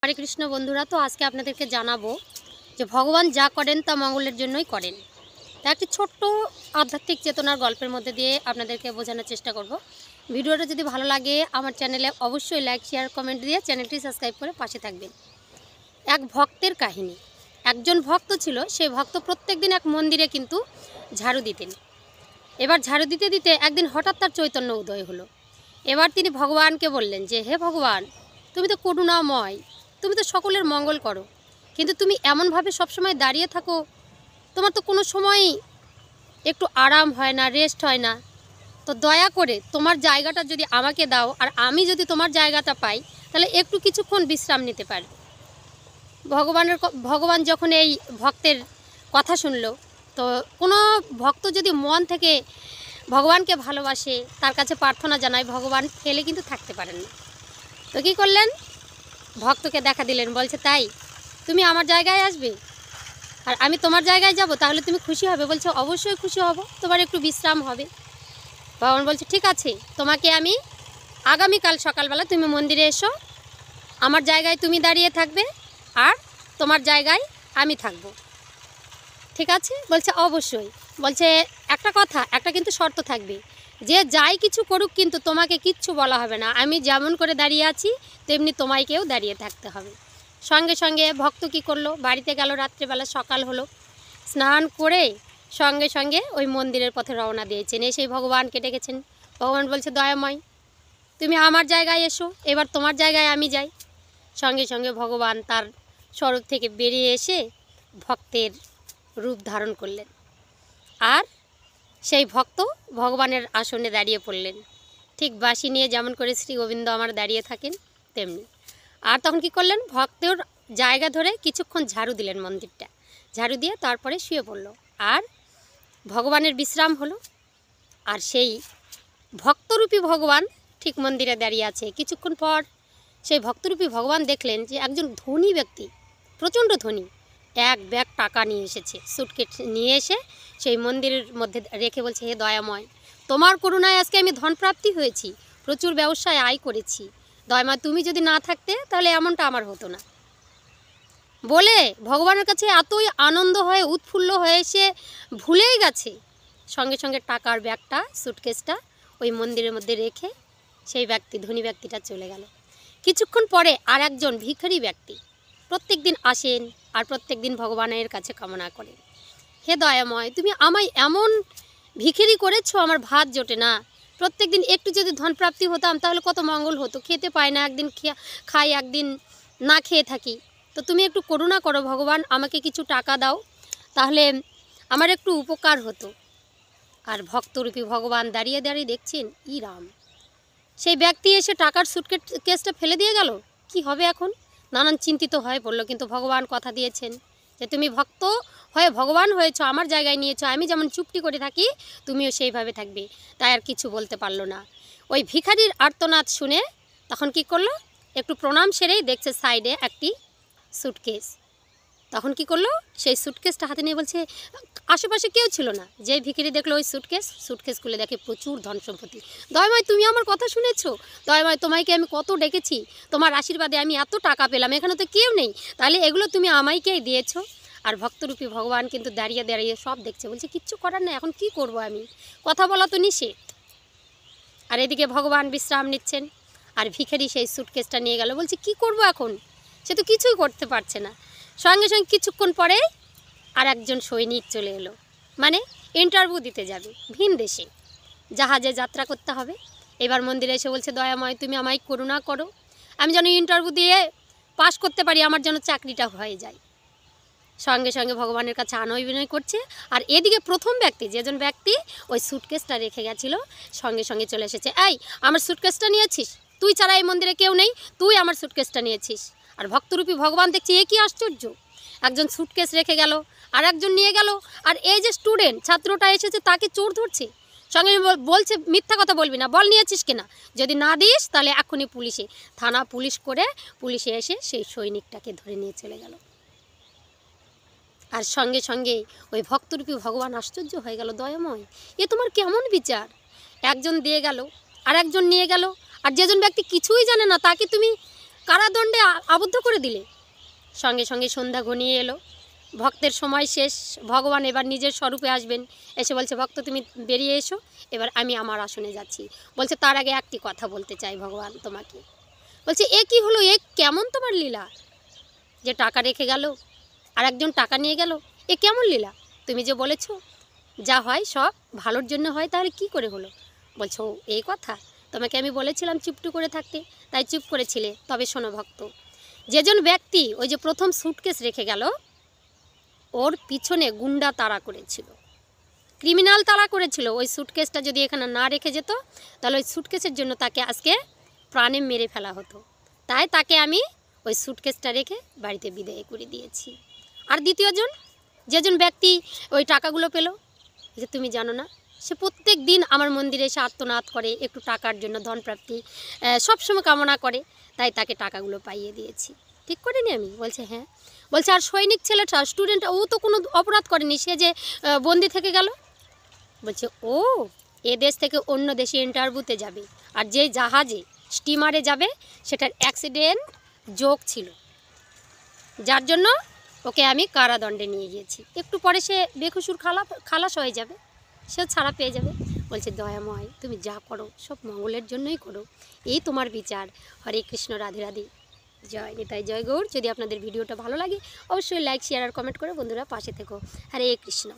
হরে কৃষ্ণ বন্ধুরা, তো আজকে আপনাদেরকে জানাবো যে ভগবান যা করেন তা মঙ্গলের জন্যই করেন। তা একটি ছোট্ট আধ্যাত্মিক চেতনার গল্পের মধ্যে দিয়ে আপনাদেরকে বোঝানোর চেষ্টা করব। ভিডিওটা যদি ভালো লাগে আমার চ্যানেলে অবশ্যই লাইক শেয়ার কমেন্ট দিয়ে চ্যানেলটি সাবস্ক্রাইব করে পাশে থাকবেন। এক ভক্তের কাহিনী। একজন ভক্ত ছিল, সেই ভক্ত প্রত্যেক দিন এক মন্দিরে কিন্তু ঝাড়ু দিতেন। এবার ঝাড়ু দিতে দিতে একদিন হঠাৎ তার চৈতন্য উদয় হলো। এবার তিনি ভগবানকে বললেন যে, হে ভগবান, তুমি তো করুণাময়, তুমি তো সকলের মঙ্গল করো, কিন্তু তুমি এমনভাবে সবসময় দাঁড়িয়ে থাকো, তোমার তো কোনো সময়ই একটু আরাম হয় না, রেস্ট হয় না। তো দয়া করে তোমার জায়গাটা যদি আমাকে দাও, আর আমি যদি তোমার জায়গাটা পাই, তাহলে একটু কিছুক্ষণ বিশ্রাম নিতে পারি। ভগবান যখন এই ভক্তের কথা শুনলো, তো কোনো ভক্ত যদি মন থেকে ভগবানকে ভালোবাসে, তার কাছে প্রার্থনা জানায়, ভগবান ফেলে কিন্তু থাকতে পারেন না। তো কী করলেন, ভক্তকে দেখা দিলেন, বলছে তাই তুমি আমার জায়গায় আসবে আর আমি তোমার জায়গায় যাব, তাহলে তুমি খুশি হবে? বলছে অবশ্যই খুশি হব, তোমার একটু বিশ্রাম হবে। ভগবান বলছে ঠিক আছে, তোমাকে আমি আগামীকাল সকালবেলা তুমি মন্দিরে এসো, আমার জায়গায় তুমি দাঁড়িয়ে থাকবে আর তোমার জায়গায় আমি থাকব, ঠিক আছে? বলছে অবশ্যই। বলছে একটা কথা, একটা কিন্তু শর্ত থাকবে, যে যাই কিছু করুক কিন্তু তোমাকে কিচ্ছু বলা হবে না, আমি যেমন করে দাঁড়িয়ে আছি তেমনি তোমাকেও দাঁড়িয়ে থাকতে হবে। সঙ্গে সঙ্গে ভক্ত কী করলো, বাড়িতে গেল। রাত্রেবেলা সকাল হলো, স্নান করে সঙ্গে সঙ্গে ওই মন্দিরের পথে রওনা দিয়েছেন। এসেই ভগবানকে ডেকেছেন। ভগবান বলছে দয়াময়, তুমি আমার জায়গায় এসো, এবার তোমার জায়গায় আমি যাই। সঙ্গে সঙ্গে ভগবান তার স্বরূপ থেকে বেরিয়ে এসে ভক্তের রূপ ধারণ করলেন, আর সেই ভক্ত ভগবানের আসনে দাঁড়িয়ে পড়লেন। ঠিক বাঁশি নিয়ে যেমন করে শ্রী গোবিন্দ আমার দাঁড়িয়ে থাকেন তেমনি। আর তখন কি করলেন, ভক্তের জায়গা ধরে কিছুক্ষণ ঝাড়ু দিলেন মন্দিরটা, ঝাড়ু দিয়ে তারপরে শুয়ে পড়ল, আর ভগবানের বিশ্রাম হলো। আর সেই ভক্তরূপী ভগবান ঠিক মন্দিরে দাঁড়িয়ে আছে। কিছুক্ষণ পর সেই ভক্তরূপী ভগবান দেখলেন যে একজন ধনী ব্যক্তি, প্রচণ্ড ধনী, এক ব্যাগ টাকা নিয়ে এসেছে, সুটকেস নিয়ে এসে সেই মন্দিরের মধ্যে রেখে বলছে, হে দয়াময়, তোমার করুণায় আজকে আমি ধনপ্রাপ্তি হয়েছি, প্রচুর ব্যবসায় আয় করেছি, দয়াময় তুমি যদি না থাকতে তাহলে এমনটা আমার হতো না। বলে ভগবানের কাছে এতই আনন্দ হয়ে উৎফুল্ল হয়ে সে ভুলেই গেছে। সঙ্গে সঙ্গে টাকার ব্যাগটা, সুটকেসটা ওই মন্দিরের মধ্যে রেখে সেই ব্যক্তি, ধনী ব্যক্তিটা চলে গেল। কিছুক্ষণ পরে আর একজন ভিখারি ব্যক্তি প্রত্যেক দিন আসেন আর প্রত্যেক দিন ভগবানের কাছে কামনা করেন, হে দয়াময়, তুমি আমায় এমন ভিখারি করেছো, আমার ভাত জোটে না, প্রত্যেক দিন একটু যদি ধনপ্রাপ্তি হতাম তাহলে কত মঙ্গল হতো, খেতে পাই না, একদিন খাই একদিন না খেয়ে থাকি, তো তুমি একটু করুণা করো ভগবান, আমাকে কিছু টাকা দাও, তাহলে আমার একটু উপকার হতো। আর ভক্তরূপী ভগবান দাঁড়িয়ে দাঁড়িয়ে দেখছেন, ই রাম, সেই ব্যক্তি এসে টাকার সুটকেসটা ফেলে দিয়ে গেল, কি হবে এখন? নানান চিন্তিত হয়ে পড়লো। কিন্তু ভগবান কথা দিয়েছেন যে তুমি ভক্ত হয়ে ভগবান হয়েছো, আমার জায়গায় নিয়েছো, আমি যেমন চুপটি করে থাকি তুমিও সেইভাবে থাকবে। তাই আর কিছু বলতে পারলো না। ওই ভিখারির আর্তনাদ শুনে তখন কি করলো, একটু প্রণাম সেরেই দেখছে সাইডে একটি সুটকেস। তখন কি করলো, সেই সুটকেসটা হাতে নিয়ে বলছে, আশেপাশে কেউ ছিল না, যে ভিখারি দেখলো ওই সুটকেস খুলে দেখে প্রচুর ধন সম্পত্তি। দয়াময় তুমি আমার কথা শুনেছো, দয়াময় তোমাকে আমি কত ডেকেছি, তোমার আশীর্বাদে আমি এত টাকা পেলাম, এখানে তো কেউ নেই, তাহলে এগুলো তুমি আমাকেই দিয়েছো। আর ভক্তরূপী ভগবান কিন্তু দাঁড়িয়ে দাঁড়িয়ে সব দেখছে, বলছে কিচ্ছু করার না, এখন কি করব আমি, কথা বলা তো নিষেধ। আর এদিকে ভগবান বিশ্রাম নিচ্ছেন, আর ভিখারি সেই সুটকেসটা নিয়ে গেল, বলছে কি করব এখন, সে তো কিছুই করতে পারছে না। সঙ্গে সঙ্গে কিছুক্ষণ পরে আর একজন সৈনিক চলে এলো, মানে ইন্টারভিউ দিতে যাবে, ভিন দেশে জাহাজে যাত্রা করতে হবে। এবার মন্দিরে এসে বলছে, দয়াময় তুমি আমায় করুণা করো, আমি যেন ইন্টারভিউ দিয়ে পাশ করতে পারি, আমার যেন চাকরিটা হয়ে যায়। সঙ্গে সঙ্গে ভগবানের কাছে আনয় বিনয় করছে। আর এদিকে প্রথম ব্যক্তি, যেজন ব্যক্তি ওই সুটকেসটা রেখে গেছিলো, সঙ্গে সঙ্গে চলে এসেছে, এই আমার সুটকেসটা নিয়েছিস, তুই ছাড়া এই মন্দিরে কেউ নেই, তুই আমার সুটকেসটা নিয়েছিস। আর ভক্তরূপী ভগবান দেখছি, এ কি আশ্চর্য, একজন সুটকেস রেখে গেল আর একজন নিয়ে গেল, আর এই যে স্টুডেন্ট ছাত্রটা এসেছে তাকে চোর ধরছে। সঙ্গে বলছে মিথ্যা কথা বলবি না, বল নিয়েছিস কিনা, যদি না দিস তাহলে এখনই পুলিশে, থানা পুলিশ করে পুলিশে এসে সেই সৈনিকটাকে ধরে নিয়ে চলে গেল। আর সঙ্গে সঙ্গে ওই ভক্তরূপী ভগবান আশ্চর্য হয়ে গেল, দয়াময় এ তোমার কেমন বিচার, একজন দিয়ে গেল আর একজন নিয়ে গেল, আর যেজন ব্যক্তি কিছুই জানে না তাকে তুমি কারাদণ্ডে আবদ্ধ করে দিলে। সঙ্গে সঙ্গে সন্ধ্যা ঘনিয়ে এলো, ভক্তের সময় শেষ। ভগবান এবার নিজের স্বরূপে আসবেন। এসে বলছে, ভক্ত তুমি বেরিয়ে এসো, এবার আমি আমার আসনে যাচ্ছি। বলছে, তার আগে একটি কথা বলতে চাই ভগবান তোমাকে। বলছে, এ কি হলো, এ কেমন তোমার লীলা, যে টাকা রেখে গেল আর একজন টাকা নিয়ে গেল, এ কেমন লীলা? তুমি যে বলেছো যা হয় সব ভালোর জন্য হয়, তাহলে কি করে হলো? বলছো, এই কথা তোমাকে আমি বলেছিলাম চুপটু করে থাকতে, তাই চুপ করেছিলে। তবে শোনো ভক্ত, যেজন ব্যক্তি ওই যে প্রথম স্যুটকেস রেখে গেল, ওর পিছনে গুন্ডা তাড়া করেছিল, ক্রিমিনাল তাড়া করেছিল। ওই স্যুটকেসটা যদি এখানে না রেখে যেত, তাহলে ওই স্যুটকেসের জন্য তাকে আজকে প্রাণে মেরে ফেলা হতো। তাই তাকে আমি ওই স্যুটকেসটা রেখে বাড়িতে বিদায় করে দিয়েছি। আর দ্বিতীয়জন, যেজন ব্যক্তি ওই টাকাগুলো পেল, যে তুমি জানো না, সে প্রত্যেক দিন আমার মন্দিরে এসে আর্তনাদ করে, একটু টাকার জন্য ধনপ্রাপ্তি সবসময় কামনা করে, তাই তাকে টাকাগুলো পাইয়ে দিয়েছি। ঠিক করিনি আমি? বলছে হ্যাঁ। বলছে, আর সৈনিক ছেলেটা, স্টুডেন্ট, ও তো কোনো অপরাধ করেনি, সে যে বন্দি থেকে গেল। বলছে, ও এ দেশ থেকে অন্য দেশে ইন্টারভিউতে যাবে, আর যে জাহাজে স্টিমারে যাবে সেটার অ্যাক্সিডেন্ট যোগ ছিল, যার জন্য ওকে আমি কারাদণ্ডে নিয়ে গিয়েছি। একটু পরে সে বেকসুর খালাস হয়ে যাবে, সেও ছাড়া পেয়ে যাবে। বলছে, দয়াময় তুমি যা করো সব মঙ্গলের জন্যই করো, এই তোমার বিচার। হরে কৃষ্ণ, রাধে রাধে, জয় নিতাই, জয় গৌর। যদি আপনাদের ভিডিওটা ভালো লাগে অবশ্যই লাইক, শেয়ার আর কমেন্ট করে বন্ধুরা পাশে থেকো। হরে কৃষ্ণ।